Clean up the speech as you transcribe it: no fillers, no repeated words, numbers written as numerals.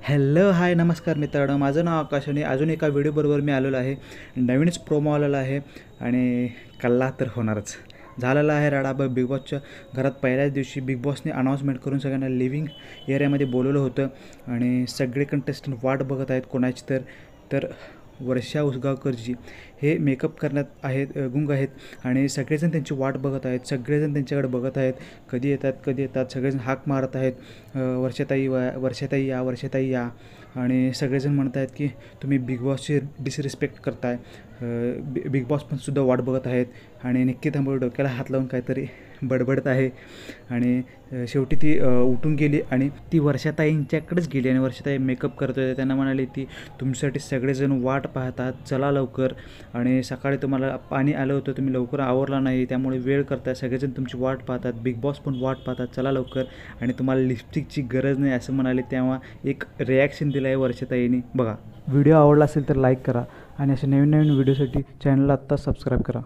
Hello hi नमस्कार मित्रांनो, माझं नाव आकाश आणि अजून एका व्हिडिओबरोबर मी आलेलो आहे. नवीनच प्रोमो आलेला आहे आणि कल्ला तर होणारच. झालेला आहे राडा. बिग बॉसच्या घरात पहिल्याच दिवशी बिग बॉसने अनाऊन्समेंट करून सगळ्यांना लिव्हिंग एरियामध्ये बोलवलं होतं आणि सगळे कंटेस्टंट वाट बघत आहेत कोणाची तर वर्षा उसगावकरजी हे मेकअप करण्यात आहेत गुंग आहेत आणि सगळेजण त्यांची वाट बघत आहेत. सगळेजण त्यांच्याकडे बघत आहेत, कधी येतात. सगळेजण हाक मारत आहेत, वर्षाताई या, वर्षाताई या. आणि सगळेजण म्हणत आहेत की तुम्ही बिग बॉसची डिसरिस्पेक्ट करताय. बिग बॉस पण सुद्धा वाट बघत आहेत आणि निक्की थांबवली डोक्याला हात लावून काहीतरी बडबडत आहे. आणि शेवटी ती उठून गेली आणि ती वर्षाताईंच्याकडेच गेली आणि वर्षाताई मेकअप करत होते. त्यांना म्हणाली ती तुमच्यासाठी सगळेजण वाट पाहतात, चला लवकर. आणि सकाळी तुम्हाला पाणी आलं होतं, तुम्ही लवकर आवरला नाही, त्यामुळे वेळ करताय. सगळेजण तुमची वाट पाहतात, बिग बॉस पण वाट पाहतात, चला लवकर. आणि तुम्हाला लिपस्टिकची गरज नाही असं म्हणाले. तेव्हा एक रिॲक्शन दिलं आहे वर्षाताईंनी. बघा, व्हिडिओ आवडला असेल तर लाईक करा आणि असे नवीन व्हिडिओसाठी चॅनलला आत्ताच सबस्क्राईब करा.